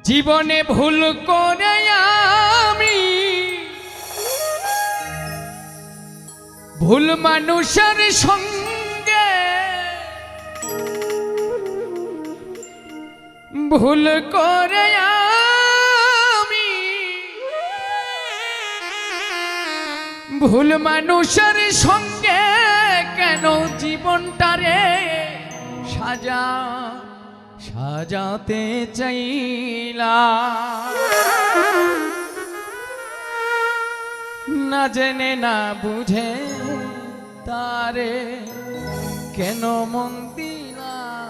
জীবনে ভুল করে আমি ভুল মানুষের সঙ্গে ভুল করে আমি ভুল মানুষের সঙ্গে কেন জীবনটারে সাজাতে চাইলাম না জেনে না বুঝে তারে কেন মন দিলাম।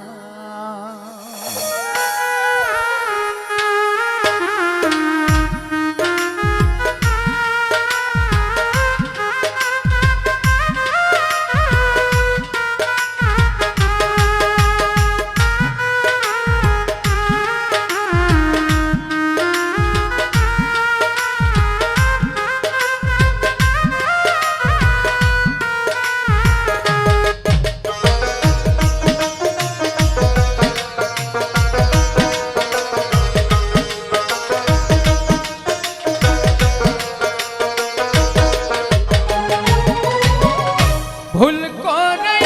ভুল করে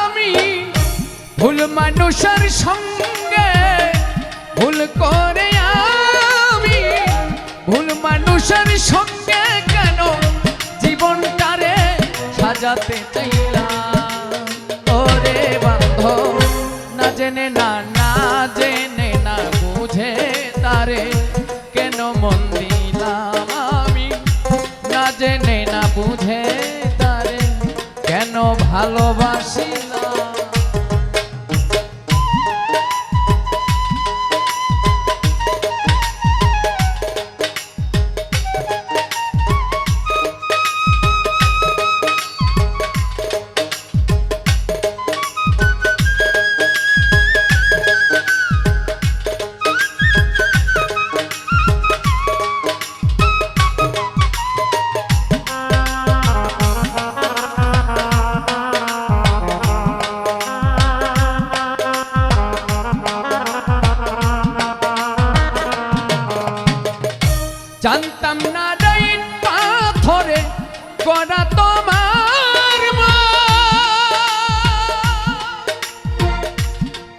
আমি ভুল মানুষের সঙ্গে ভুল করে আমি ভুল মানুষের সঙ্গে কেন জীবনটারে সাজাতে চাইলাম। ওরে বান্ধব না জেনে না বুঝে তারে কেন মন দিলাম আমি না জেনে না বুঝে কেন ভালোবাসিলাম। জানতাম না ডাইন পাথরে গড়া তোমার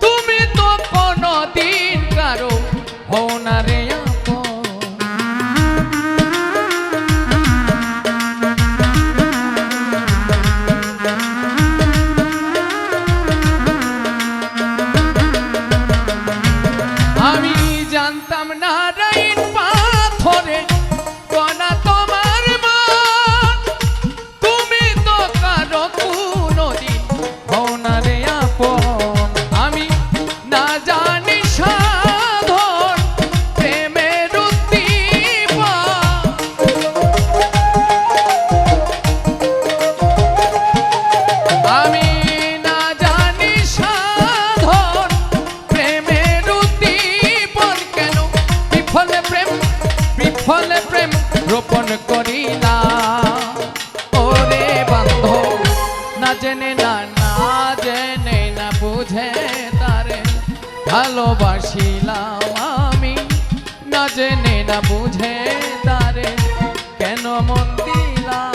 তুমি তো কোনদিন কারো হও না রে আমি জানতাম না ডাইন পাথরে কোনা তোমার মন তুমি তো কারো কোনদিন হও না রে আপন। আমি না জানি সাধন প্রেমের উদ্দীপন আমি না জানি সাধন প্রেমের উদ্দীপন কেন বিফলে প্রেম রোপণ করিলাম। ওরে বান্ধব না জেনে না বুঝে তারে ভালোবাসিলাম আমি না জেনে না বুঝে তারে কেন মন দিলাম।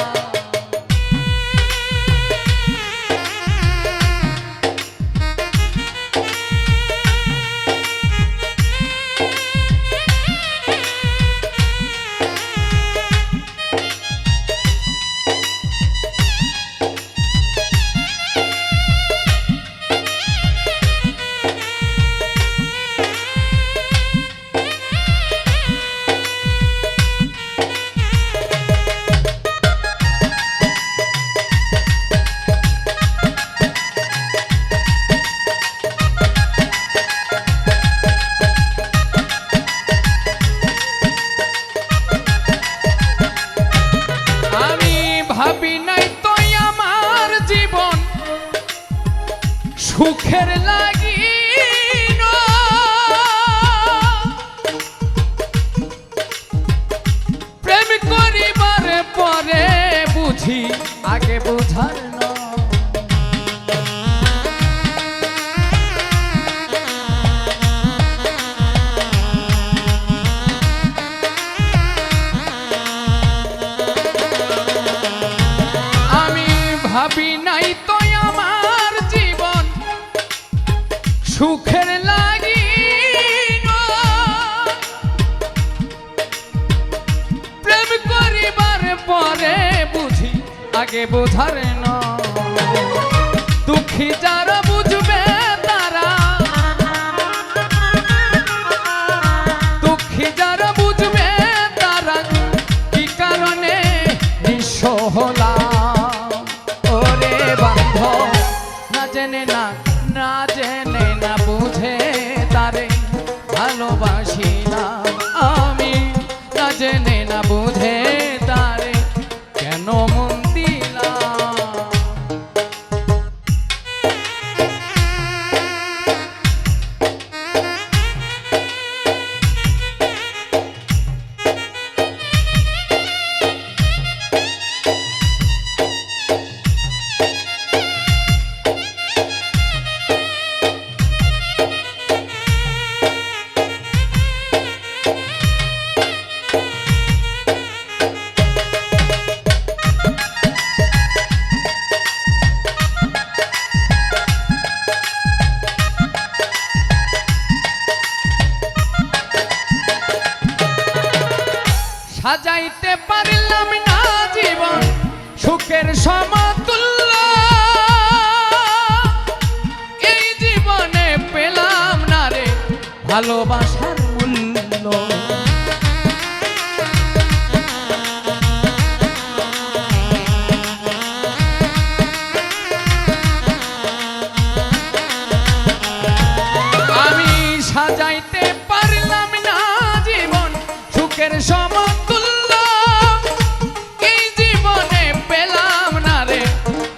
সুখের লাগি প্রেম করিবার পরে বুঝি আগে বুঝার সুখের লাগি প্রেম করিবার পরে বুঝি আগে বোঝার না দুঃখী যারা বুঝবে তারা দুঃখী যারা বুঝবে তারা কি কারণে নিঃস্ব হলাম ওরে বান্ধব না জেনে না জেনে না বুঝে তারে ভালোবাসি না আমি না জেনে না বুঝে তারে কেন মন দিলাম সাজাইতে পারলাম না জীবন সুখের সমতুল্য এই জীবনে পেলাম না রে ভালোবাসার মূল্য আমি সাজাইতে পারলাম না জীবন সুখের সমতুল্য এই জীবনে পেলাম না রে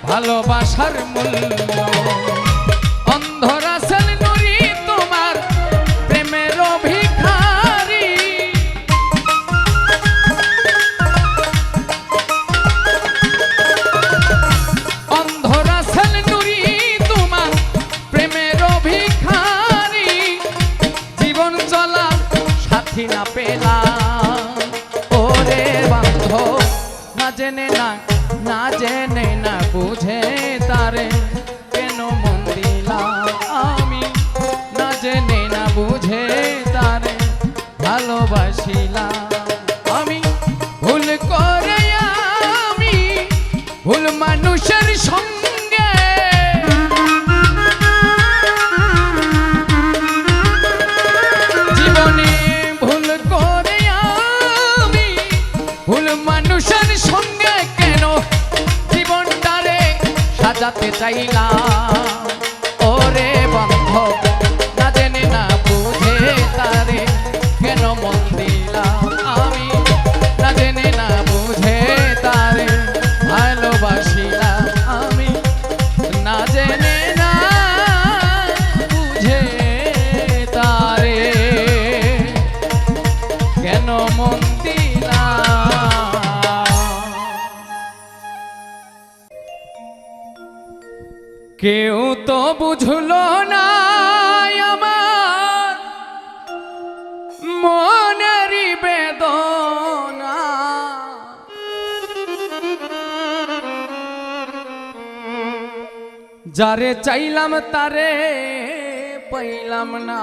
ভালোবাসার মূল্য অন্ধরা সেল নুরি তোমার প্রেমের ভিখারি অন্ধরা সেল নুরি তোমার প্রেমের ভিখারি জীবন চলা সাথী না পেলাম ওরে বান্ধব না জেনে না বুঝে তারে কেন মন দিলাম আমি না জেনে না বুঝে তারে ভালোবাসিলাম আমি ভুল করে আমি ভুল মানুষের সঙ্গে জীবনে ভুল করে আমি ভুল মানুষের সঙ্গে কেন জীবনটারে সাজাতে চাইলাম ওরে বান্ধব না জেনে না বুঝে তারে কেন মন দিলাম আমি না জেনে না বুঝে তারে ভালোবাসিলাম আমি না জেনে না বুঝে তারে কেন মন দিলাম কেউ তো বুঝলো না আমার মনেরই বেদনা যারে চাইলাম তারে পাইলাম না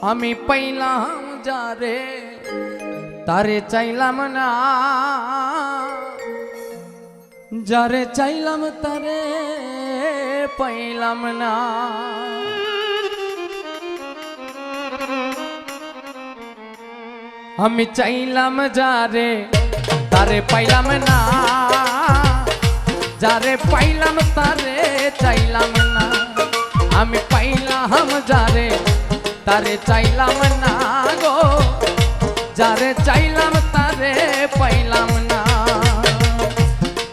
আমি পাইলাম যারে তারে চাইলাম না যারে চাইলাম তারে পাইলাম না আমি চাইলাম যারে তারে পাইলাম না যারে পাইলাম তারে চাইলাম না আমি পাইলাম যারে তারে চাইলাম না গো যারে চাইলাম তারে পাইলাম না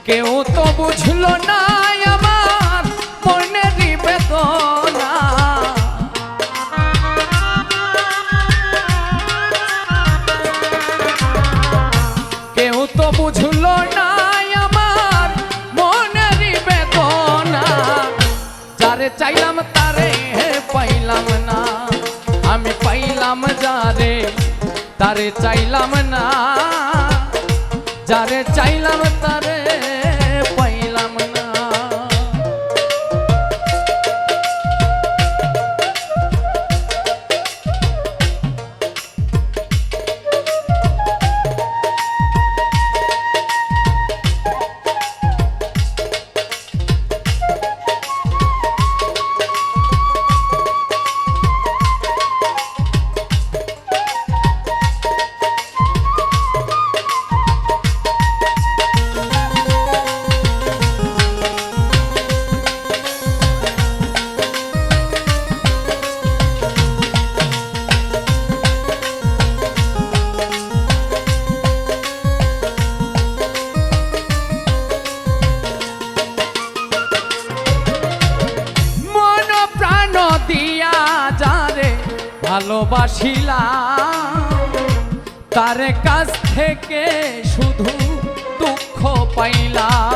কেউ তো বুঝলো না আমার মনের বেদনা কেউ তো বুঝলো না আমার মনের বেদনা যারে চাইলাম তারে পাইলাম না আমি পাইলাম যারে তারে চাইলাম না যারে চাইলাম তারে পাইলাম না ভালোবাসিলাম তার কাছ থেকে শুধু দুঃখ পাইলাম।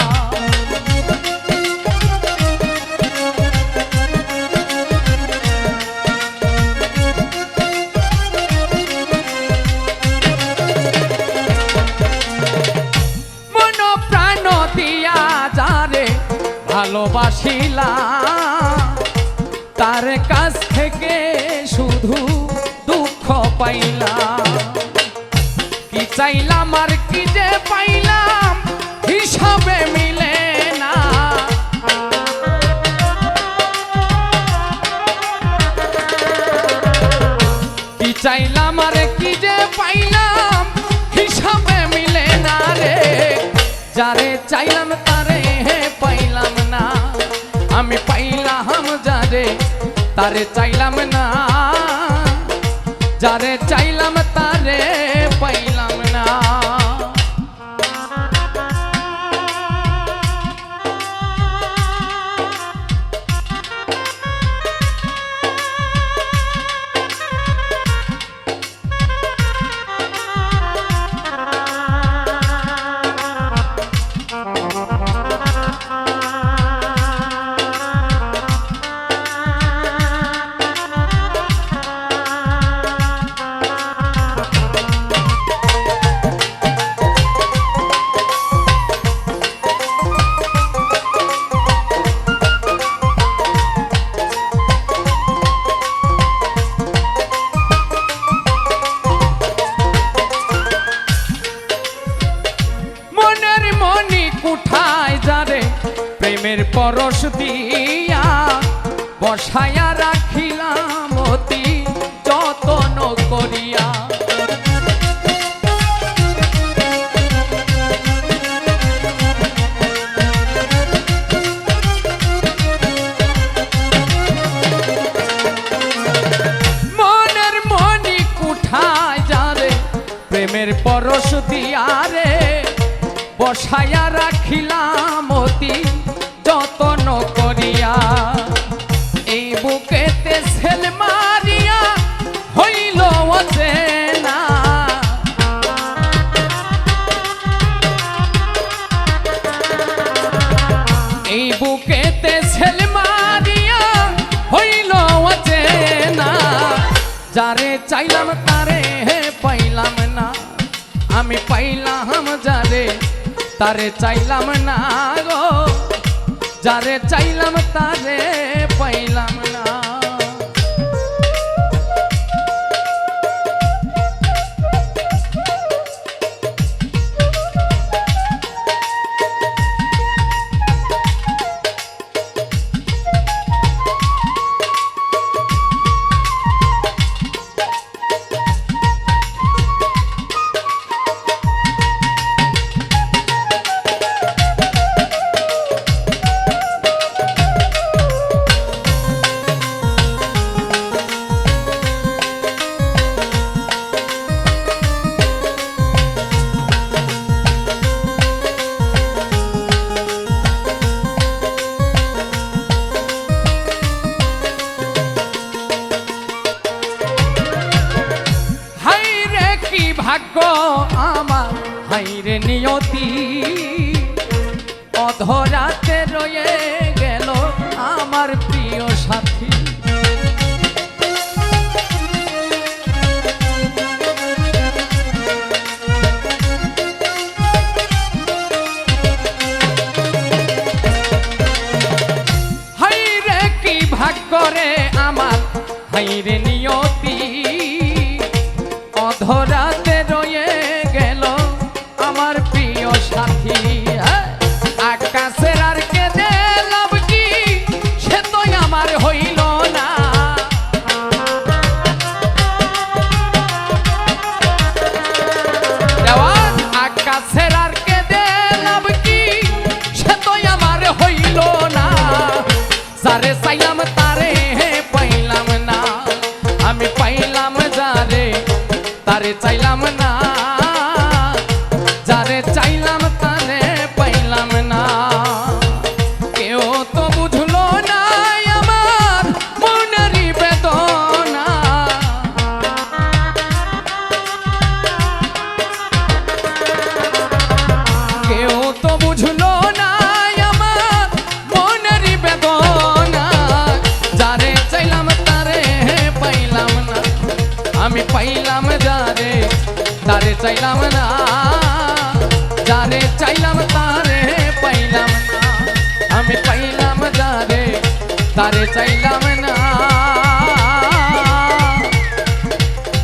মন প্রাণ দিয়া যারে ভালোবাসিলাম তার কাছ থেকে শুধু দুঃখ পাইলাম। কি চাইলাম আর কি যে পাইলাম হিসাবে মিলে না। কি চাইলাম আর কি যে পাইলাম হিসাবে মিলে না রে। যারে চাইলাম তারে পাইলাম না, আমি পাইলাম যারে তারে চাইলাম না। যারে চাইলাম তারে পাইলাম না। প্রেমের পরশ দিয়া বসায়া রাখিলাম অতি যতন করিয়া। মনের মনি কুঠায় যারে প্রেমের পরশ দিয়া রে বসায়া রাখিলাম অতি যতন করিয়া। এই বুকেতে ছেল মারিয়া হইল অচেনা। এই বুকেতে ছেল মারিয়া হইল অচেনা। যারে চাইলাম তারে পাইলাম না, আমি পাইলাম যারে তারে চাইলাম না গো। যারে চাইলাম তারে পাইলাম না। ভাগ্য আমার হাইরে নিয়তি, অধরাতে রয়ে গেল আমার প্রিয় সাথী। হাইরে কি ভাগ্য রে আমার হাইরে নিয়তি, অধরাতে রয়ে গেল আমার প্রিয় সাথী। আকাশের আর কে লাভ কি সে তো আমার হইল না। দেওয়ান আকাশের আর কে লাভ কি সে তো আমার হইল না। যারে চাইলাম তারে পাইলাম না, আমি পাইলাম যারে তারে চাইলাম না। যারে চাইলাম তারে পাইলাম না। কেউ তো বুঝলো না আমার মনেরই বেদনা। আমি পাইলাম যারে তারে চাইলাম না, যারে চাইলাম তারে পাইলাম না। আমি পাইলাম যারে তারে চাইলাম না,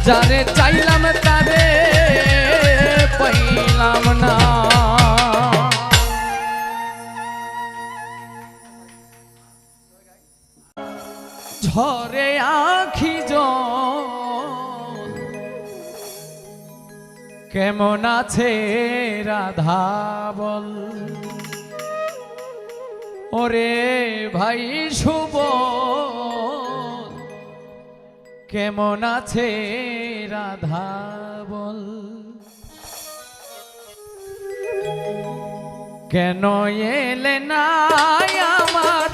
যারে চাইলাম তারে পাইলাম না। ঝরে আখি জল কেমন আছে রাধা বল, ওরে ভাই শুভ কেমন আছে রাধা বল। কেন এলে না আমার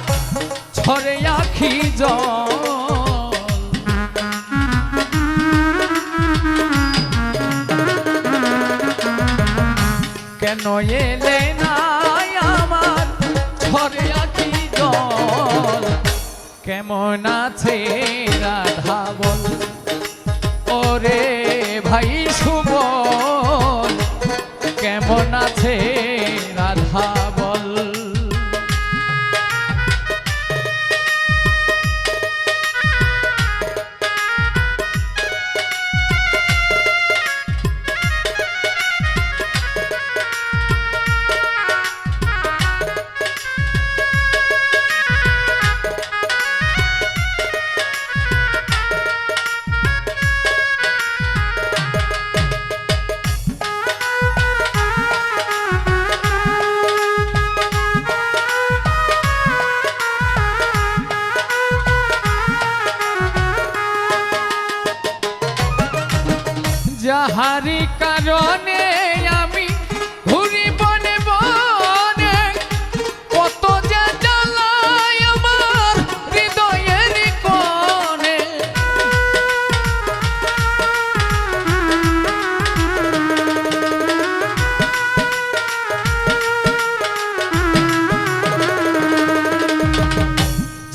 ঝরে আখি জল, কেন এলে না আমার ঝরে আখি জল, কেমন আছে রাধা বল, ওরে ভাই শুভ কেমন আছে রাধা বল। যাহারি কারণে আমি ঘুরি বনে বনে, কত যে জ্বালায় আমার হৃদয়ের কোণে।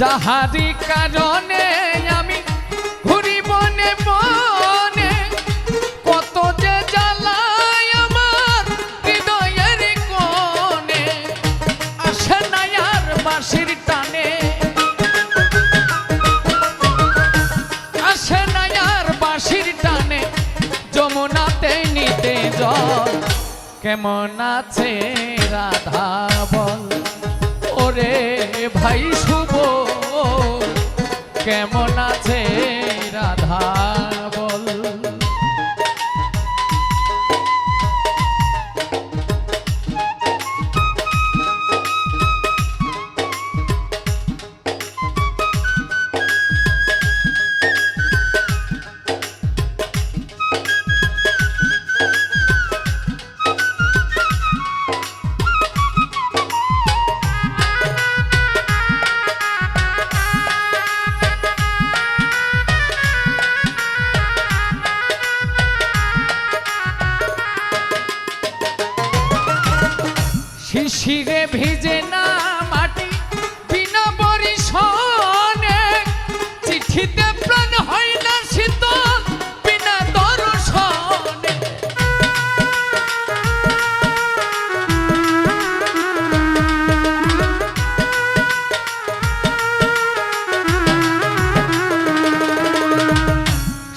যাহারি কারণে আমি ঘুরি বনে বনে, কত যে জ্বালায় আমার হৃদয়ের কোণে। আসে না আর বাঁশির টানে, আসে না আর বাঁশির টানে, যমুনাতে নিতে জল, কেমন আছে রাধা বল, ওরে ভাই শুভ কেমন আছে রাধা বল। শিশিরে ভিজে না মাটি বিনা বরিশনে, চিঠিতে প্রাণ হয় না শীতল বিনা দর্শনে।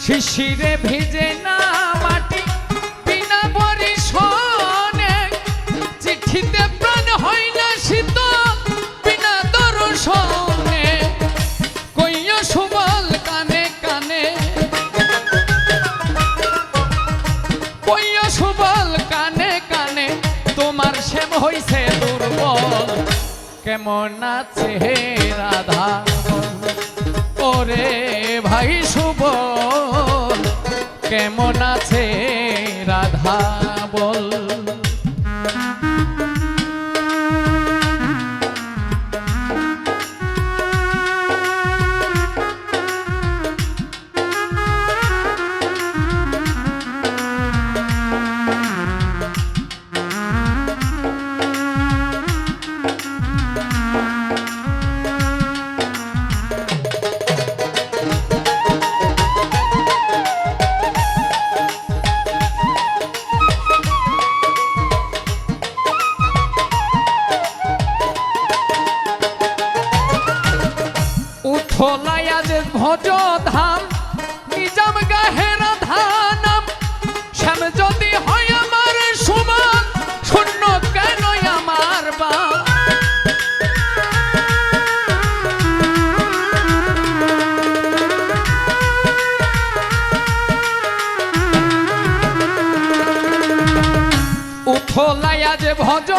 শিশিরে ভিজে না মাটি বিনা বরিশনে, চিঠিতে প্রাণ হয় না শীতল বিনা দর্শনে। কইয়া সুবল কানে কানে, কইয়া সুবল কানে কানে, তোমার শ্যাম হইছে দুর্বল, কেমন আছে রাধা বল, ওরে ভাই শুভ কেমন আছে রাধা বল। যদি হয় আমার সমান শূন্য কেন আমার বা উথলাইয়া যে ভজ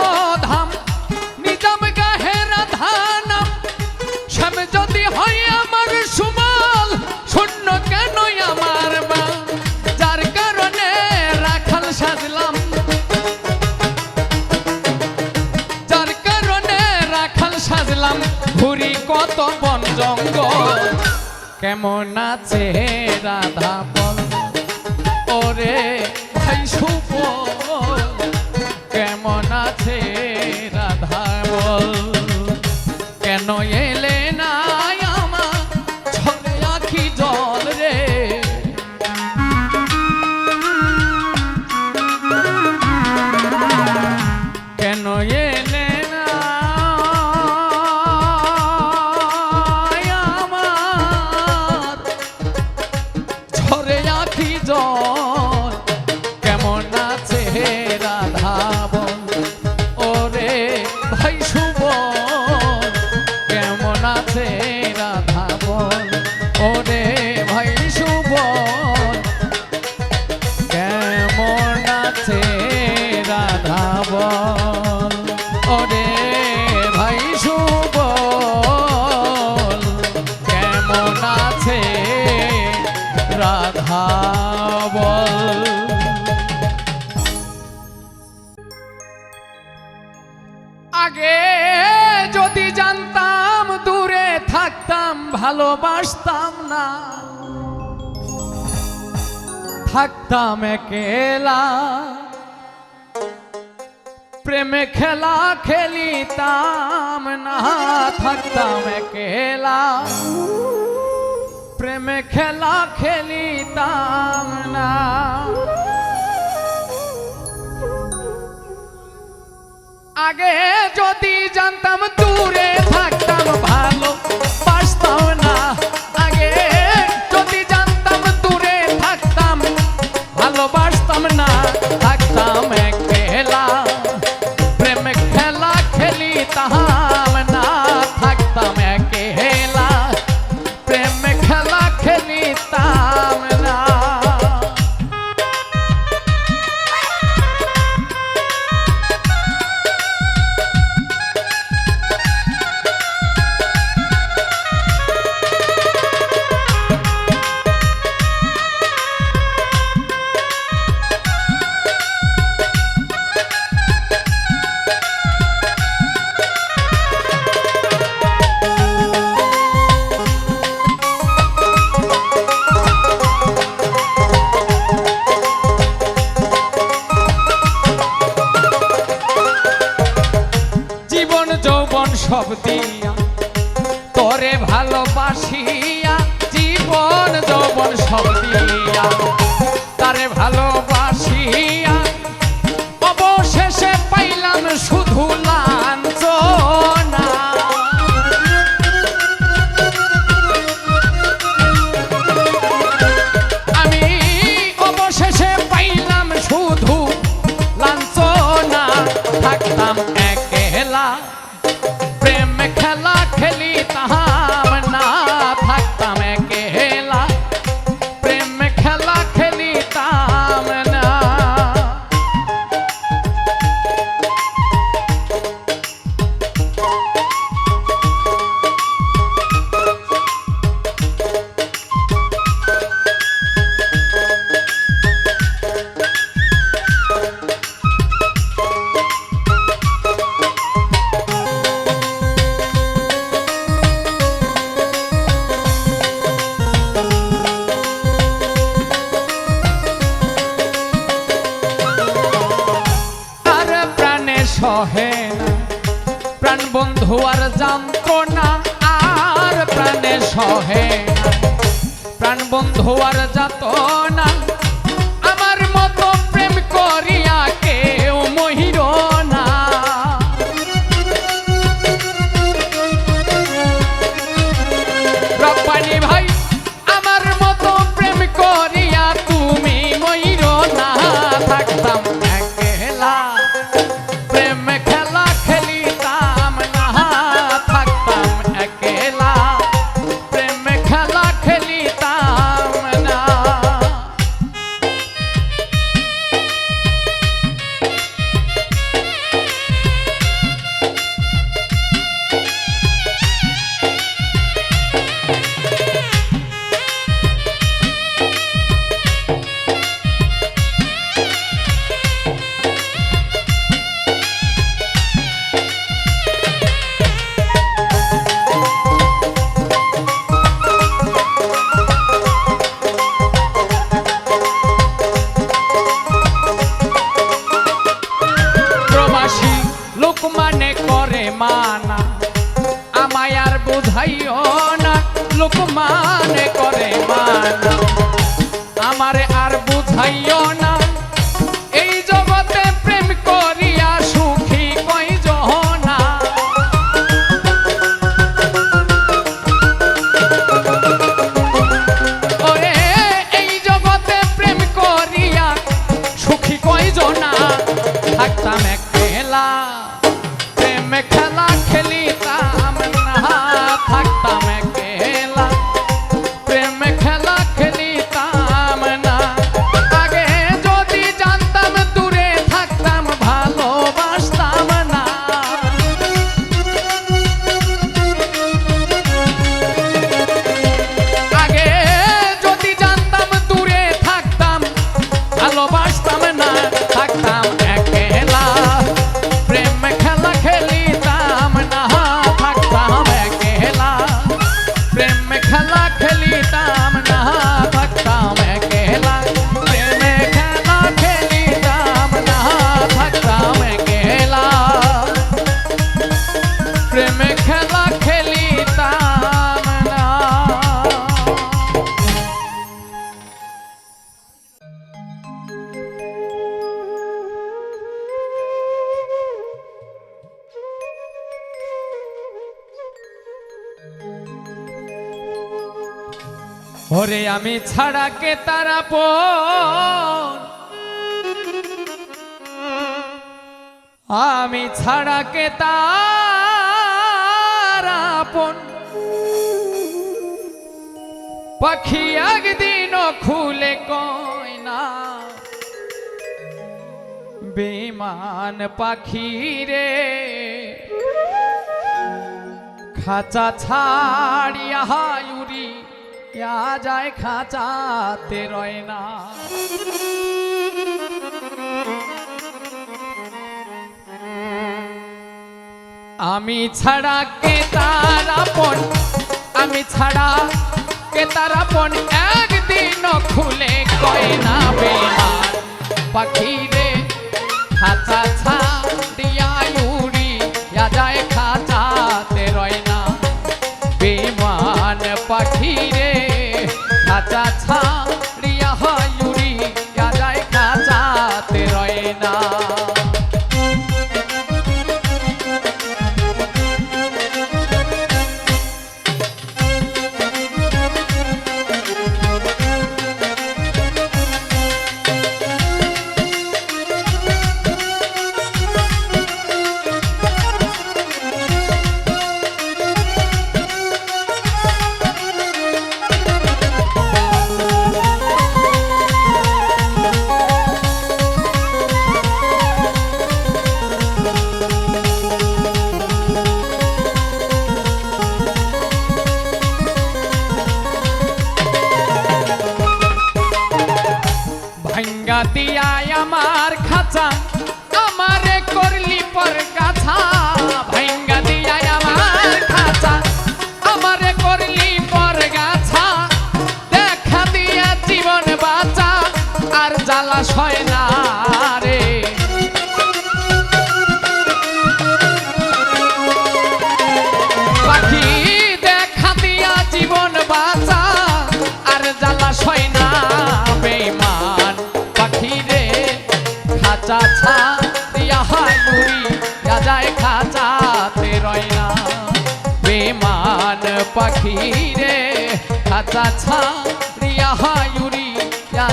ধাম নিজাম গাহে রাধা নাম শ্যাম যদি হয় আমার সুমাল শূন্য কেন আমার বা যার কারণে রাখাল সাজলাম যার কারণে রাখাল সাজলাম ঘুরি কত বন জঙ্গল কেমন আছে রাধা বল ওরে ভাই শুভ কেমন আছে রাধা বল কেন এলে না আমার ঝরে আখি জল রে কেন এলে না আমার ঝরে আখি জল কেমন আছে রাধা বল ওরে ভাই শুভ কেমন আছে রাধা বল ওরে ভাই শুভ কেমন আছে রাধা বল ওরে ভাই শুভ কেমন আছে রাধা বল আগে যদি জানতাম দূরে থাকতাম ভালোবাসতাম না থাকতাম একেলা প্রেমে খেলা খেলিতাম না থাকতাম একেলা প্রেমে খেলা খেলিতাম না আগে যদি জানতাম দূরে থাকতাম ভালো বাসতাম না আগে যদি জানতাম দূরে থাকতাম ভালোবাসতাম না থাকতাম একলা প্রেম খেলা খেলিতাম না থাকতাম একলা প্রেম খেলা খেলিতাম না সব দিয়া তোরে ভালোবাসিয়া জীবন যৌবন সব দিয়া তারে ভালোবাসিয়া অবশেষে পাইলাম শুধু লাঞ্ছনা আমি অবশেষে পাইলাম শুধু লাঞ্ছনা থাকতাম একলা প্রেম খেলা খেলিতাম না থাকতাম একলা প্রেম খেলা খেলিতাম না সহে না প্রাণ বন্ধু আর জানতো না আর প্রাণে সহে না প্রাণ বন্ধু আর জাত না আমার মতো প্রেম করিয়া কেউ মহির না রব্বানি ভাই আমার মতো প্রেম করিয়া তুমি মহির না বুঝাইও না এই জগতে প্রেম করিয়া সুখী কয়জনা ওরে এই জগতে প্রেম করিয়া সুখী কয়জনা থাকতাম একলা প্রেম খেলা খেলিতাম না থাকতাম একলা প্রেম খেলা খেলিতাম না আগে যদি জানতাম দূরে থাকতাম ভালোবাসতাম না আগে যদি জানতাম দূরে থাকতাম ভালোবাসতাম না থাকতাম একলা প্রেম খেলা খেলিতাম না থাকতাম একলা প্রেম খেলা খেলিতাম না থাকতাম একলা প্রেম খেলা খেলিতাম না থাকতাম একলা প্রেম খেলা খেলিতাম না ওরে আমি ছাড়া কে তারা আমি ছাড়া কে তারাপন পাখি একদিন খুলে কয় না বেমান পাখি রে খাঁচা ছাড়িয়া উড়ি যায় খাঁচাতে রয় না আমি ছাড়া কে তারাপন আমি ছাড়া কে তারাপন একদিন খুলে কয় না বেমান পাখি রে খাঁচা ছাড়িয়া উড়ি যায় খাঁচাতে রয় না বেমান পাখি রে খাঁচা ছাড়িয়া উড়ি যায় খাঁচাতে রয় না ভাঙ্গা দিয়াই আমার খাঁচা আমারে করলি পর গাছা ভাঙ্গা দিয়াই আমার খাঁচা আমারে করলি পর গাছা দেখা দিয়া জীবন বাঁচা আর জ্বালা সয় না রে পাখি দেখা দিয়া জীবন বাঁচা আর জ্বালা সয় না বেমান পাখি রে খাঁচা ছাড়িয়া উড়ি যায় খাঁচাতে রয় না বেমান পাখি রে খাঁচা ছাড়িয়া উড়ি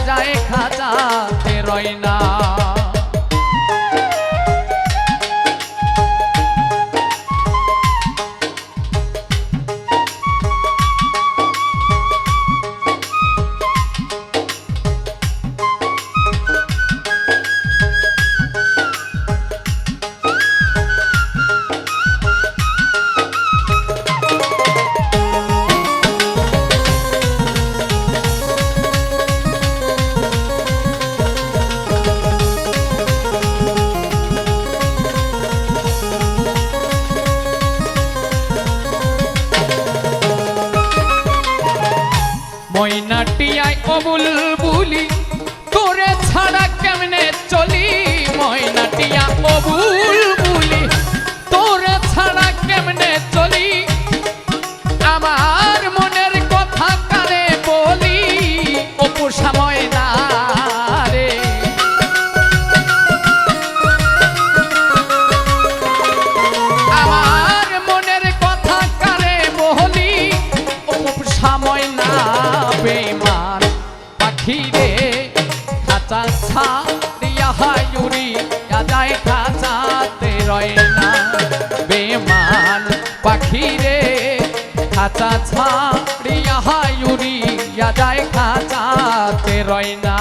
যায় খাঁচাতে রয় না খাঁচা ছাড়িয়া উড়িয়া যায় খাঁচাতে রয় না বেমান পাখি রে খাঁচা ছাড়িয়া উড়িয়া যায় খাঁচাতে রয় না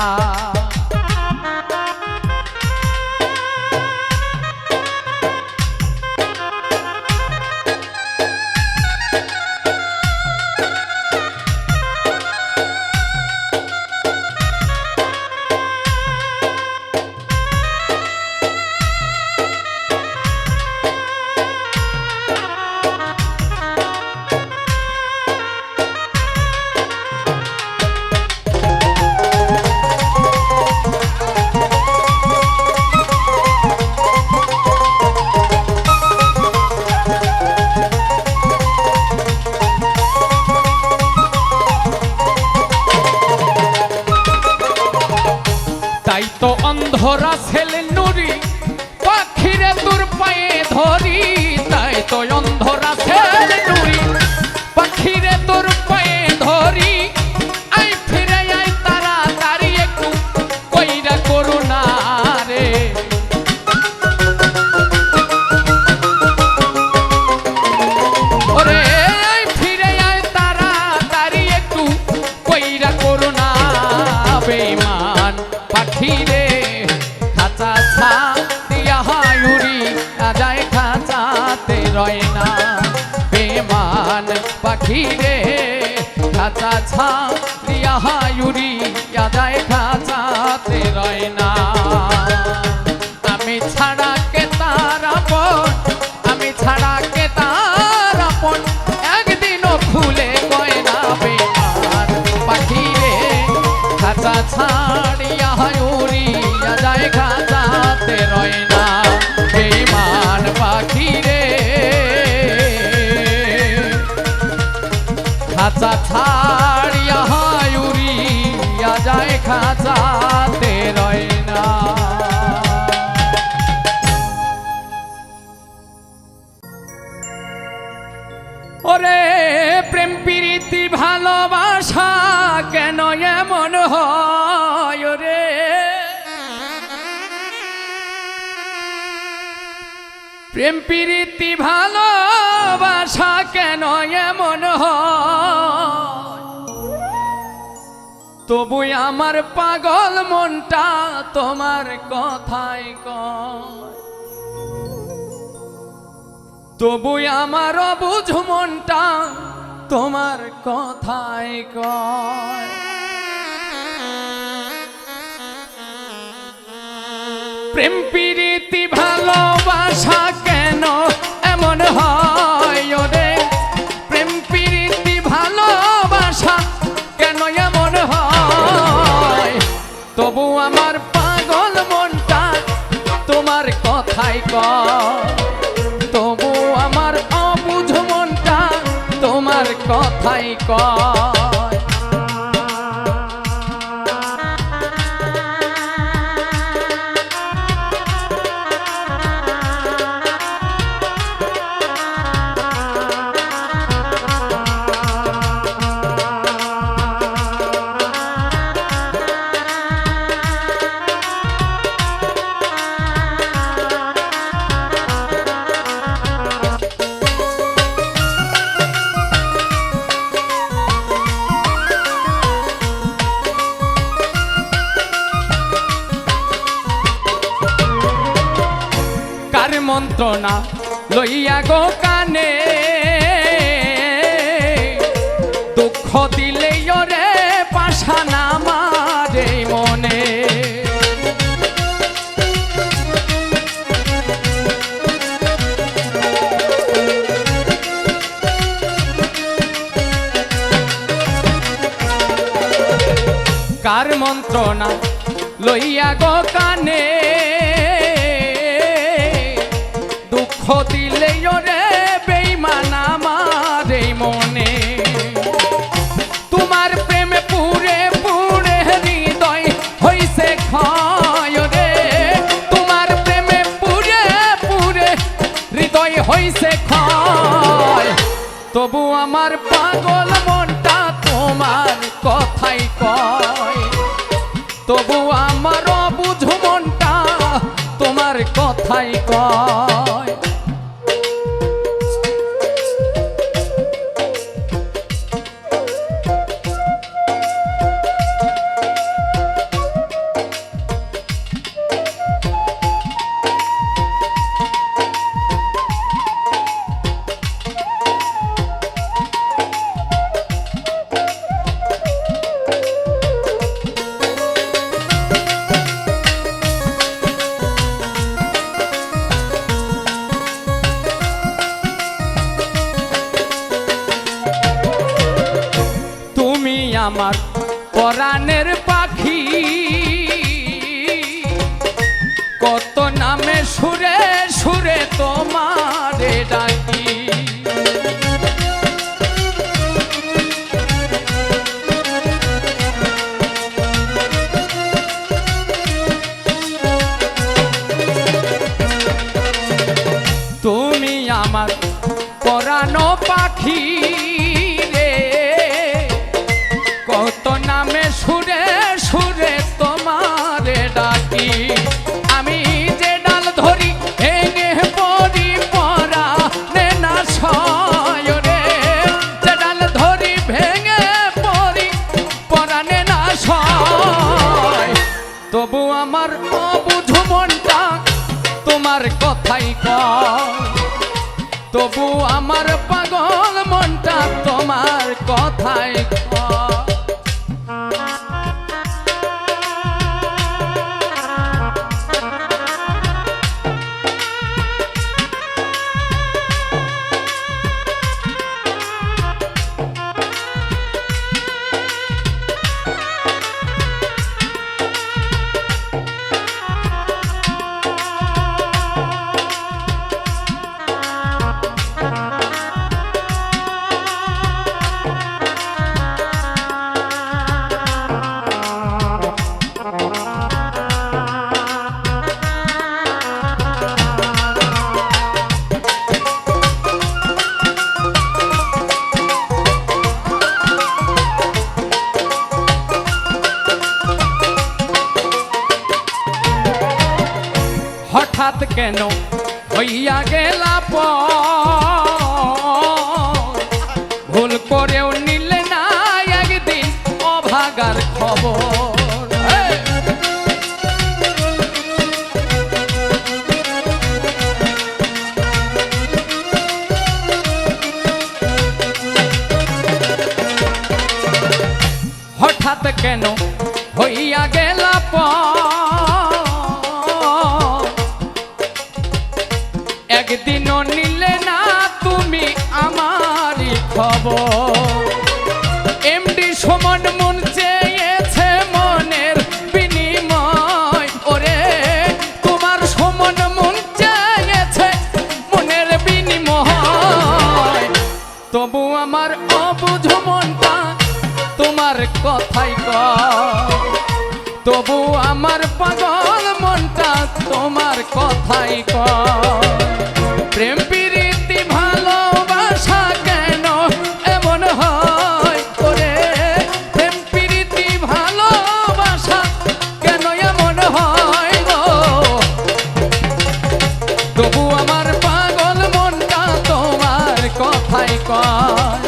তাই তো অন্ধরা ছেলে নুরি পাখিরে তোর পায়ে ধরি তাই তো অন্ধরা ছেলে নুরি পাখিরে তোর পায়ে ধরি আই ফিরে আই তাড়াতাড়ি একটু কইরা করুণা রে ওরে আই ফিরে আই তাড়াতাড়ি একটু কইরা করুণা বেঈমান পাখি রে খাঁচা ছাড়িয়া উড়িয়া যায় খাঁচাতে রয় না বেঈমান পাখি রে খাঁচা ছাড়িয়া উড়িয়া যায় খাঁচাতে রয় না আমি ছাড়া কে তার আপন আমি ছাড়া কে তার আপন একদিনও খুলে কয় না বেঈমান পাখি রে খাঁচা ছাড়িয়া উড়িয়া যায় খাঁচাতে রয় না বেঈমান পাখি রে খাঁচা ছাড়িয়া উড়িয়া যায় খাঁচাতে রয় না ওরে প্রেম প্রীতি ভালোবাসা কেন এমন হয় রে প্রেম প্রীতি ভালোবাসা কেন এমন হয় তবু আমার পাগল মনটা তোমার কথাই কয় তবু আমার অবুঝ মনটা তোমার কথাই কয় প্রেম প্রীতি ভালোবাসা কেন এমন হয় রে প্রেম প্রীতি ভালোবাসা কেন এমন হয় তবু আমার পাগল মনটা তোমার কথাই কয় তবু আমার অবুঝ মনটা তোমার কথাই কয় মন্ত্রণা লইয়া গো কানে দুঃখ দিলে রে পাশান আমার এই মনে কার মন্ত্রণা লইয়া গো কানে দুঃখ দিলে রে বেঈমান আমার এই মনে তোমার প্রেমে পুরে পুরে হৃদয় হইছে ক্ষয় রে তোমার প্রেমে পুরে পুরে হৃদয় হইছে ক্ষয় তবু আমার পাগল মনটা তোমার কথাই কয় তবু আমার কথাই কয়। আমার পরাণের পাখি, কত নামে সুরে সুরে তোমারে ডাকি। তুমি আমার পরাণ পাখি, কত নামে সুরে সুরে তোমারে ডাকি। আমি যে ডাল ধরি ভেঙে পড়ি পরাণে না সয় রে, যে ডাল ধরি ভেঙে পড়ি পরাণে না সয়। তবু আমার অবুঝ মনটা তোমার কথাই কয়, তবু আমার পাগল মনটা তোমার কথাই কয়। হঠাৎ কেন হইয়া গেলা ভুল করেও নিলে না একদিন অভাগার খবর। হঠাৎ কেন হইয়া গেলা একদিনও নিলে না তুমি আমারই খবর। এমডি সুমন মন চেয়েছে মনের বিনিময়, ওরে তোমার সুমন মন চেয়েছে মনের বিনিময়। তবু আমার অবুঝ মনটা তোমার কথাই কয়, তবু আমার পাগল মনটা তোমার কথাই কয়। প্রেম প্রীতি ভালোবাসা কেন এমন হয় ওরে, প্রেম প্রীতি ভালোবাসা কেন এমন হয় গো। তবু আমার পাগল মনটা তোমার কথাই কয়,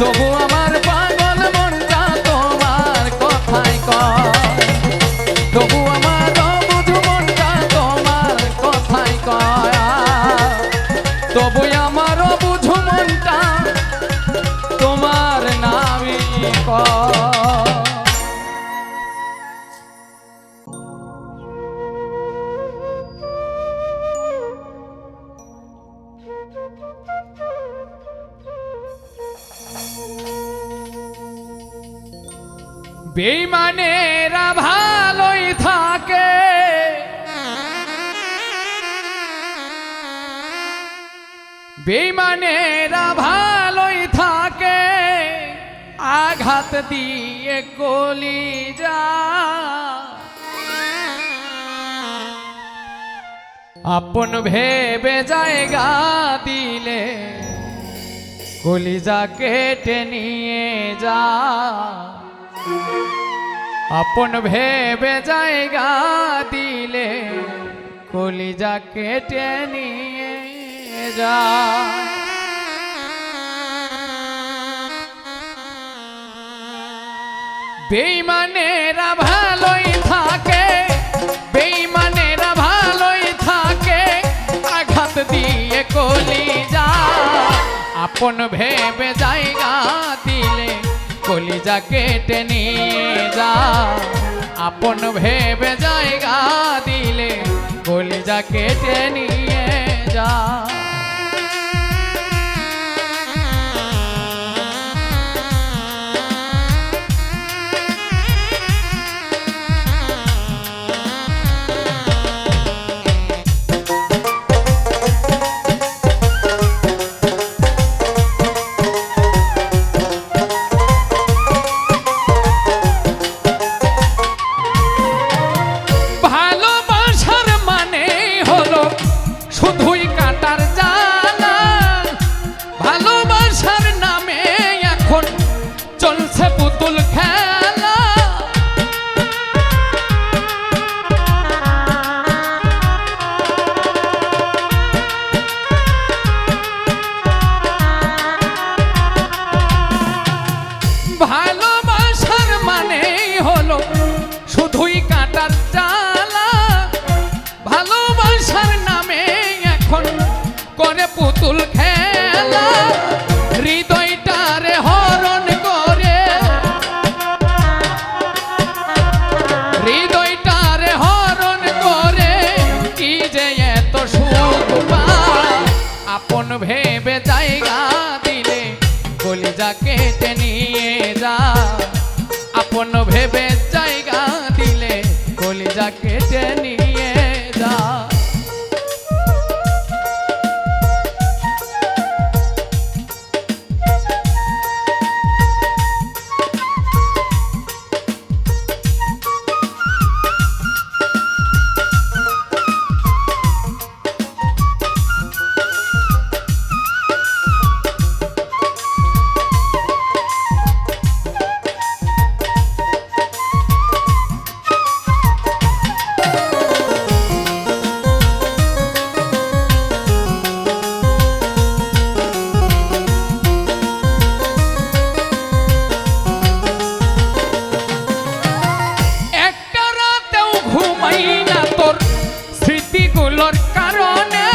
তবু আমার পাগল মনটা তোমার কথাই কয়, তবু আমার অবুঝ মনটা তোমার কথাই কয়, তবু আমার অবুঝ মনটা তোমার নামই কয়। বেঈমানেরা ভালোই থাকে, বেঈমানেরা ভালোই থাকে, আঘাত দিয়ে কলিজা। আপন ভেবে জায়গা দিলে কলিজা কেটে নিয়ে যা। আপন ভেবে জায়গা দিলে কলিজা কেটে নিয়ে যায়। বেঈমানেরা ভালোই থাকে, বেঈমানেরা ভালোই থাকে, আঘাত দিয়ে কলিজা আপন ভেবে জায়গা দিলে কলিজা কেটে নিয়ে যা, আপন ভেবে জায়গা দিলে কলিজা কেটে নিয়ে যা। ভালোবাসার মানে হলো শুধুই কাটার জ্বালা, ভালোবাসার নামে এখন করে পুতুল খেলা, হৃদয়টারে হরণ করে, হৃদয়টারে হরণ করে, কি যে এত সুখ পায়, আপন ভেবে জায়গা দিলে কলিজা কেটে নিয়ে যা, আপন ভেবে জায়গা দিলে কলিজা কেটে নিয়ে যা। স্মৃতিগুলোর কারণে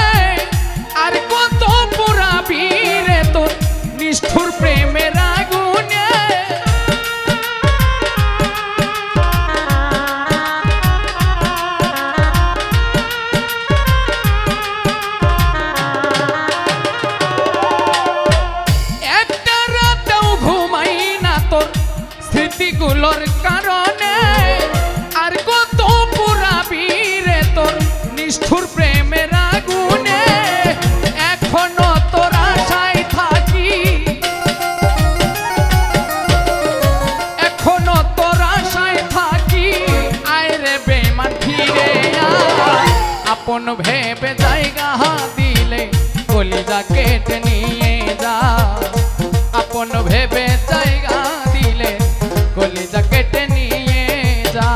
আর কত পুরাবি রে তোর নিষ্ঠুর প্রেমের আগুনে, একটা রাতেও ঘুমাই না তোর স্মৃতিগুলোর কারণে আর কত পুরাবি রে তোর নিষ্ঠুর প্রেমের আগুনে, এখনো তোর আশায় থাকি, এখনো তোর আশায় থাকি, আয় রে বেঈমান ফিরে আয়, আপন ভেবে জায়গা দিলে কলিজা কেটে নিয়ে যা, আপন ভেবে জায়গা দিলে কলিজা কেটে নিয়ে যা।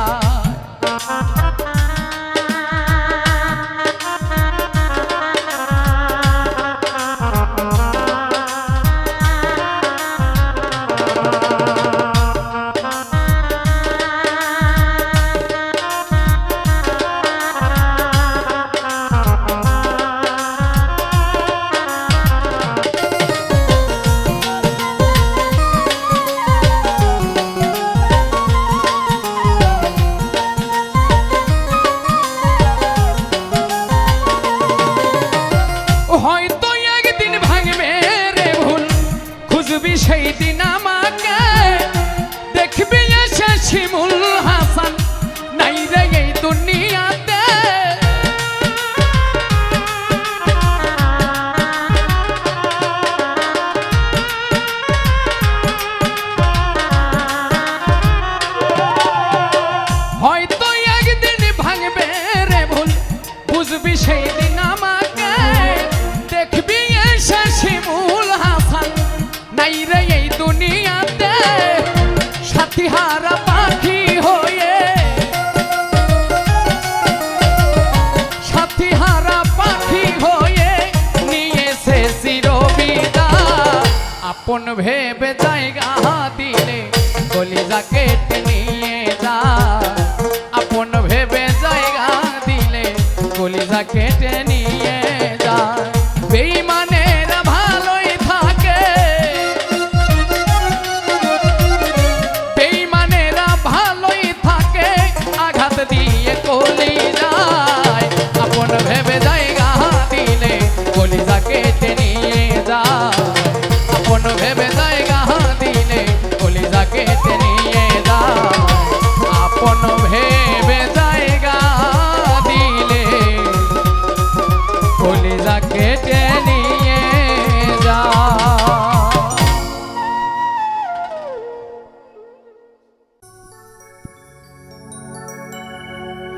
হয়তো একদিন ভাঙবে রে ভুল, খুঁজবি সেই দিন আমাকে, দেখবি এসে শিমুল হাসান নাই রে এই দুনিয়াতে, হয়তো একদিন ভাঙবে রে ভুল, বুঝবি সেই দিন আমাকে, দেখবি এসে শিমুল হাসান নাই রে এই দুনিয়াতে, সাথী হারা পাখি হয়ে আপন ভেবে জায়গা দিলে কলিজা কেটে নিয়ে যায়, আপন ভেবে জায়গা দিলে কলিজা কেটে নিয়ে যায়। বেঈমানেরা ভালোই থাকে, বেঈমানেরা ভালোই থাকে, আঘাত দিয়ে কলিজায় আপন ভেবে জায়গা দিলে কলিজা কেটে নিয়ে যায়, আপন ভেবে জায়গা দিলে কলিজা কেটে নিয়ে যায়, আপন ভেবে জায়গা দিলে কলিজা কেটে নিয়ে যায়।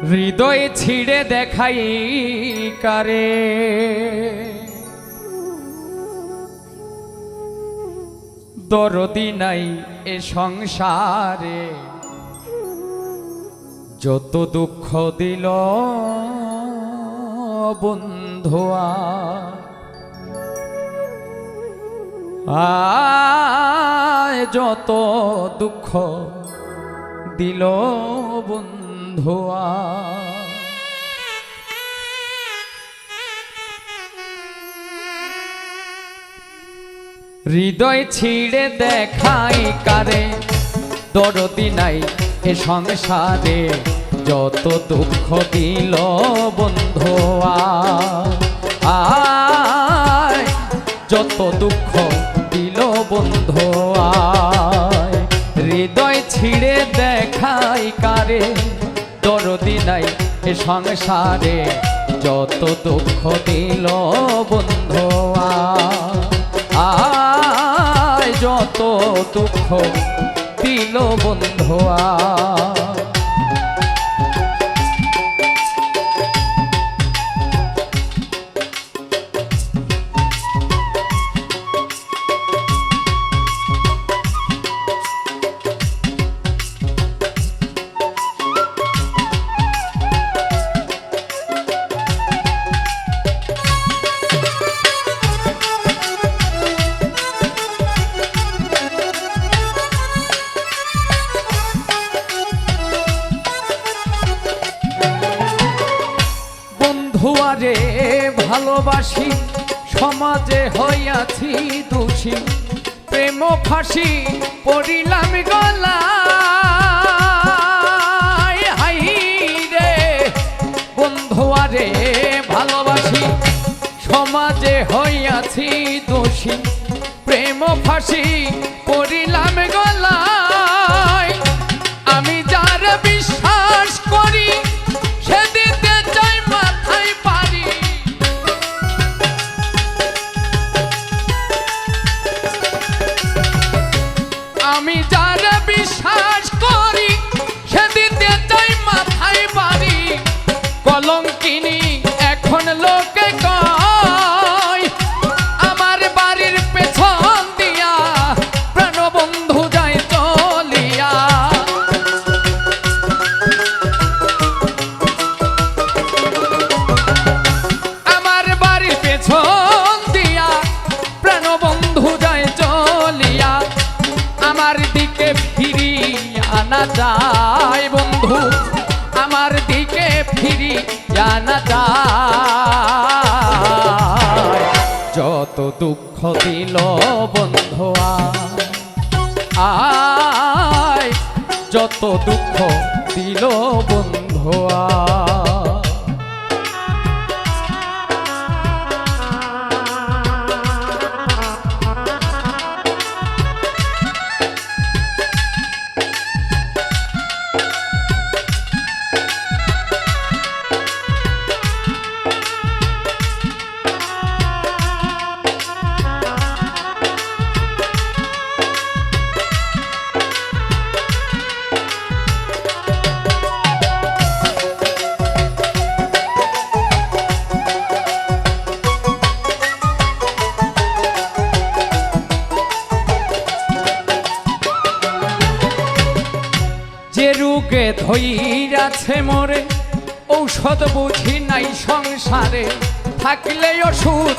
হৃদয় ছিঁড়ে দেখাই কারে, দরদি নাই এ সংসারে, যত দুঃখ দিল বন্ধুয়া, আয় যত দুঃখ দিল বন্ধুয়া। হৃদয় ছিঁড়ে দেখাই কারে, দরদি নাই এ সংসারে, যত দুঃখ দিল বন্ধুয়া, আয় যত দুঃখ দিল বন্ধুয়া। হৃদয় ছিঁড়ে দেখাই কারে, দরদি নাই এ সংসারে, যত দুঃখ দিল বন্ধুয়া, আয় যত দুঃখ দিল বন্ধুয়া। বন্ধুয়ারে ভালোবাসি, সমাজে হইয়াছি দোষী, প্রেম ফাঁসি পড়িলাম গলায়, হাই রে বন্ধুয়ারে ভালোবাসি, সমাজে হইয়াছি দোষী, প্রেম ফাঁসি পড়িলাম গলায়। আমি যার বিশ্বাস করি সে দিতে চাই মাথায় পারি, আমি যার বিশ্বাস করি সে দিতে চাই মাথায় পারি। কলঙ্কিনী এখন লোকে কয়, আমার বাড়ির পেছন দিয়া প্রাণবন্ধু যায় চলিয়া, আমার বাড়ির পেছন দিয়া প্রাণবন্ধু যায় চলিয়া, আমার দিকে ফিরিয়া না যায় বন্ধু, আমার দিকে ফিরিয়া না যায়, যত দুঃখ দিল বন্ধুয়া, আয় যত দুঃখ দিল বন্ধুয়া। যে রোগে ধইরাছে মোরে, ঔষধ বুঝি নাই সংসারে, থাকলে ওষুধ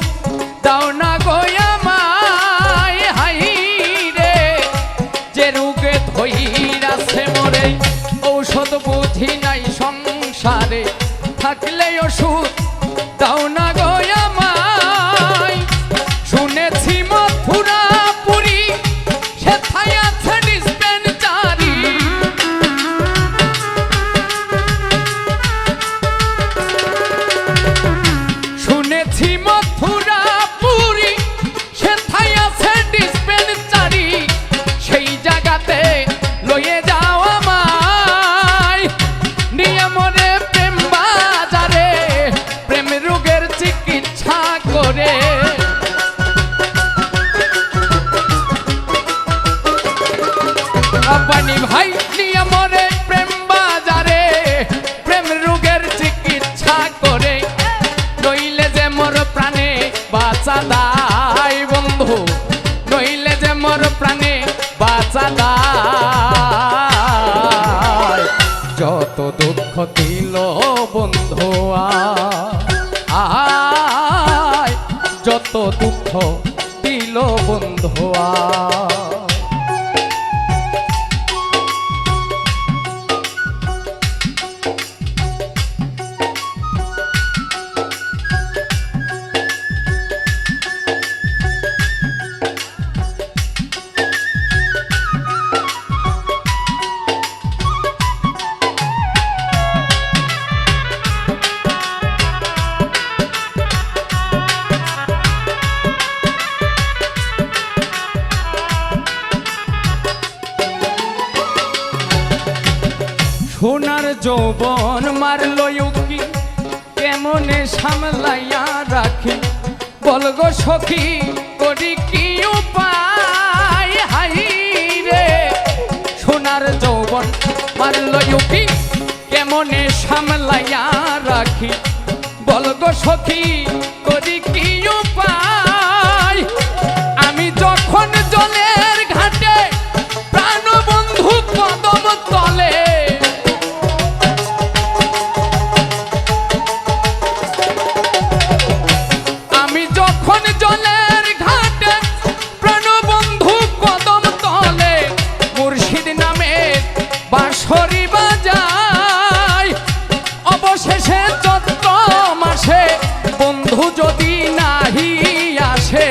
দাও না গো আমায়, হাই কইরাছে মোরে ঔষধ বুঝি নাই সংসারে থাকলে ওষুধ দাও না গো আমায় শুনেছি মথুরা পুরী সেথায় আছে ডিসপেন্সারি শুনেছি মথুরা পুরী সেথায় আছে ডিসপেন্সারি সেই জায়গাতে লয়ে যাও আমায় নিয়ে মরে প্রেম বাজারে প্রেম রোগের চিকিৎসা করে আব্বানি ভাই নিয়ে মরে প্রেম বাজারে প্রেম রোগের চিকিৎসা করে নইলে যে মোর প্রাণে বাঁচা দায় বন্ধু নইলে যে মোর প্রাণে বাঁচা দায় যত দুঃখ দিল বন্ধু আয় যত দুঃখ দিল বন্ধু সোনার যৌবন মারলো ইউকি কেমনে সামলাইয়া রাখি বলগো সখী করি কি উপায় হাই রে সোনার যৌবন মারলো ইউকি কেমনে সামলাইয়া রাখি বলগো সখী করি কি উপায় আমি যখন জলের ঘাটে প্রাণবন্ধু কদম তলে বাঁশরি বাজায় অবশেষে চৈত্র মাসে বন্ধু যদি নাহি আসে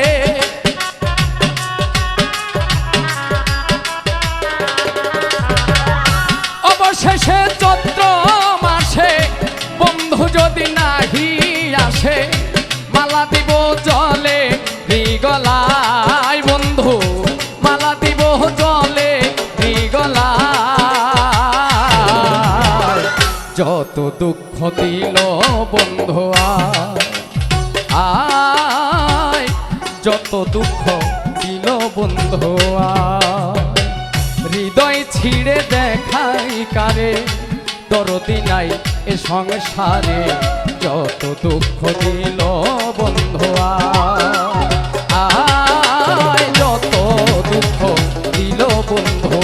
অবশেষে চৈত্র মাসে বন্ধু যদি নাহি আসে মালা দিব জলে গলায় বন্ধু মালা দিব জলে গলায় যত দুঃখ দিল বন্ধু আয় যত দুঃখ দিল বন্ধু হৃদয় ছিঁড়ে দেখাই কারে দরদি নাই এ সংসারে যত দুঃখ দিল বন্ধু আয় যত দুঃখ দিল বন্ধু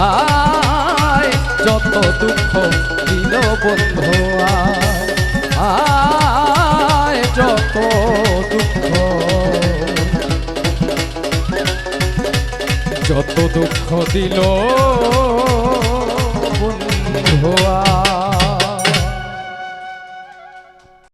আয় যত দুঃখ দিল বন্ধু আয় যত দুঃখ দিল বন্ধু